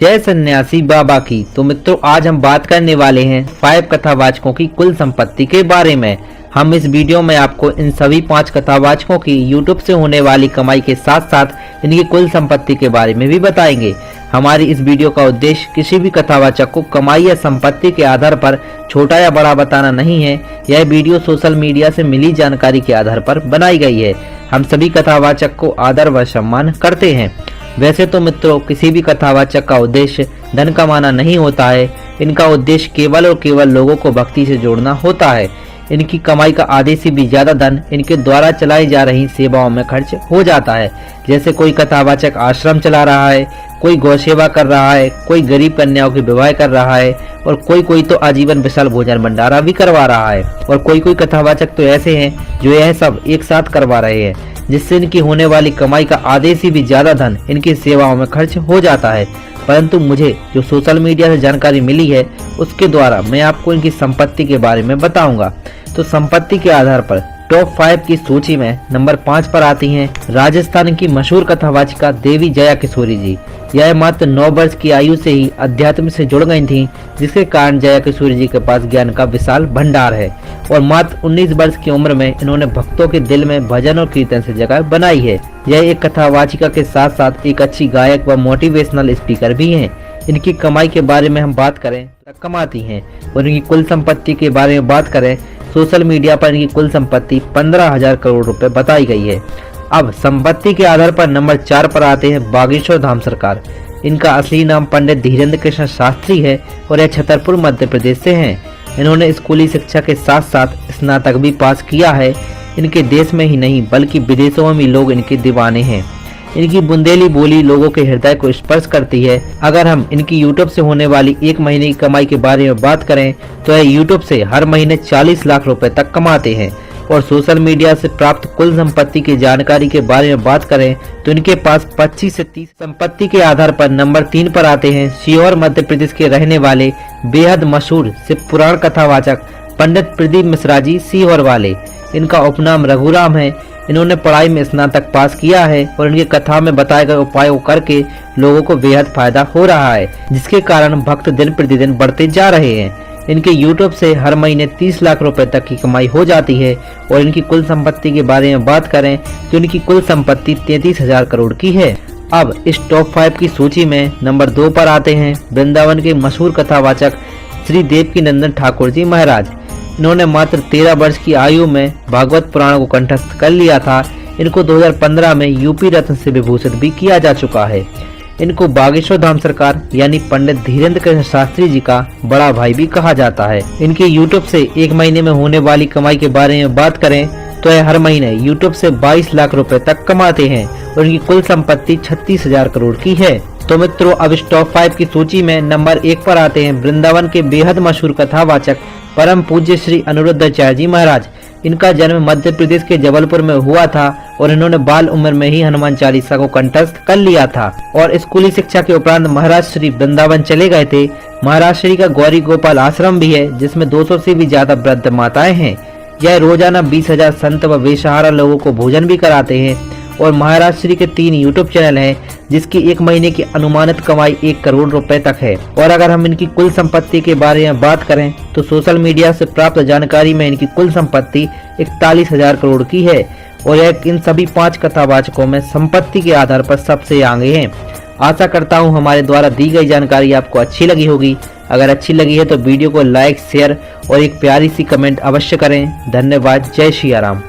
जय सन्यासी बाबा की। तो मित्रों, आज हम बात करने वाले हैं 5 कथावाचकों की कुल संपत्ति के बारे में। हम इस वीडियो में आपको इन सभी 5 कथावाचकों की यूट्यूब से होने वाली कमाई के साथ साथ इनकी कुल संपत्ति के बारे में भी बताएंगे। हमारी इस वीडियो का उद्देश्य किसी भी कथावाचक को कमाई या संपत्ति के आधार पर छोटा या बड़ा बताना नहीं है। यह वीडियो सोशल मीडिया से मिली जानकारी के आधार पर बनाई गई है। हम सभी कथावाचक को आदर व सम्मान करते हैं। वैसे तो मित्रों, किसी भी कथावाचक का उद्देश्य धन कमाना नहीं होता है। इनका उद्देश्य केवल और केवल लोगों को भक्ति से जोड़ना होता है। इनकी कमाई का आधे से भी ज्यादा धन इनके द्वारा चलाई जा रही सेवाओं में खर्च हो जाता है। जैसे कोई कथावाचक आश्रम चला रहा है, कोई गौ सेवा कर रहा है, कोई गरीब कन्याओं की विवाह कर रहा है और कोई तो आजीवन विशाल भोजन भंडारा भी करवा रहा है। और कोई कथावाचक तो ऐसे हैं जो यह सब एक साथ करवा रहे हैं, जिससे इनकी होने वाली कमाई का आधे से भी ज्यादा धन इनकी सेवाओं में खर्च हो जाता है। परंतु मुझे जो सोशल मीडिया से जानकारी मिली है उसके द्वारा मैं आपको इनकी संपत्ति के बारे में बताऊंगा। तो संपत्ति के आधार पर टॉप 5 की सूची में नंबर 5 पर आती हैं राजस्थान की मशहूर कथावाचिका देवी जया किशोरी जी। यह मात्र 9 वर्ष की आयु से ही अध्यात्म से जुड़ गई थीं, जिसके कारण जया किशोरी जी के पास ज्ञान का विशाल भंडार है। और मात्र 19 वर्ष की उम्र में इन्होंने भक्तों के दिल में भजन और कीर्तन से जगह बनाई है। यह एक कथावाचिका के साथ साथ एक अच्छी गायक व मोटिवेशनल स्पीकर भी हैं। इनकी कमाई के बारे में हम बात करें तो कमाती हैं, और इनकी कुल संपत्ति के बारे में बात करें सोशल मीडिया पर इनकी कुल संपत्ति 15,000 करोड़ रुपए बताई गई है। अब संपत्ति के आधार पर नंबर 4 पर आते हैं बागेश्वर धाम सरकार। इनका असली नाम पंडित धीरेन्द्र कृष्ण शास्त्री है और यह छतरपुर मध्य प्रदेश से हैं। इन्होंने स्कूली शिक्षा के साथ साथ स्नातक भी पास किया है। इनके देश में ही नहीं बल्कि विदेशों में भी लोग इनके दीवाने हैं। इनकी बुंदेली बोली लोगों के हृदय को स्पर्श करती है। अगर हम इनकी यूट्यूब से होने वाली एक महीने की कमाई के बारे में बात करें तो यह यूट्यूब से हर महीने 40 लाख रुपए तक कमाते हैं। और सोशल मीडिया से प्राप्त कुल संपत्ति की जानकारी के बारे में बात करें तो इनके पास 25 से 30 संपत्ति के आधार पर नंबर 3 पर आते हैं सीहोर मध्य प्रदेश के रहने वाले बेहद मशहूर शिव पुराण कथावाचक पंडित प्रदीप मिश्रा जी सीहोर वाले। इनका उपनाम रघुराम है। इन्होंने पढ़ाई में स्नातक पास किया है और इनकी कथा में बताए गए उपायों करके लोगों को बेहद फायदा हो रहा है, जिसके कारण भक्त दिन प्रतिदिन बढ़ते जा रहे हैं। इनके YouTube से हर महीने 30 लाख रुपए तक की कमाई हो जाती है। और इनकी कुल संपत्ति के बारे में बात करें तो इनकी कुल संपत्ति 33,000 करोड़ की है। अब इस टॉप 5 की सूची में नंबर 2 पर आते हैं वृंदावन के मशहूर कथावाचक श्री देवकीनंदन ठाकुर जी महाराज। इन्होंने मात्र 13 वर्ष की आयु में भागवत पुराण को कंठस्थ कर लिया था। इनको 2015 में यूपी रत्न से विभूषित भी किया जा चुका है। इनको बागेश्वर धाम सरकार यानी पंडित धीरेन्द्र कृष्ण शास्त्री जी का बड़ा भाई भी कहा जाता है। इनके यूट्यूब से एक महीने में होने वाली कमाई के बारे में बात करें तो यह हर महीने यूट्यूब से 22 लाख रुपए तक कमाते हैं और इनकी कुल संपत्ति 36,000 करोड़ की है। तो मित्रों, अब इस टॉप 5 की सूची में नंबर 1 पर आते हैं वृंदावन के बेहद मशहूर कथावाचक परम पूज्य श्री अनिरुद्धाचार्य जी महाराज। इनका जन्म मध्य प्रदेश के जबलपुर में हुआ था और इन्होंने बाल उम्र में ही हनुमान चालीसा को कंठस्थ कर लिया था। और स्कूली शिक्षा के उपरांत महाराज श्री वृंदावन चले गए थे। महाराज श्री का गौरी गोपाल आश्रम भी है, जिसमें 200 से भी ज्यादा वृद्ध माताएं हैं। यह रोजाना 20,000 संत व बेसहारा लोगों को भोजन भी कराते हैं। और महाराज श्री के 3 यूट्यूब चैनल हैं, जिसकी एक महीने की अनुमानित कमाई 1 करोड़ रुपए तक है। और अगर हम इनकी कुल संपत्ति के बारे में बात करें तो सोशल मीडिया से प्राप्त जानकारी में इनकी कुल संपत्ति 41,000 करोड़ की है। और यह इन सभी 5 कथावाचकों में संपत्ति के आधार पर सबसे आगे हैं। आशा करता हूँ हमारे द्वारा दी गई जानकारी आपको अच्छी लगी होगी। अगर अच्छी लगी है तो वीडियो को लाइक, शेयर और एक प्यारी सी कमेंट अवश्य करें। धन्यवाद। जय श्री राम।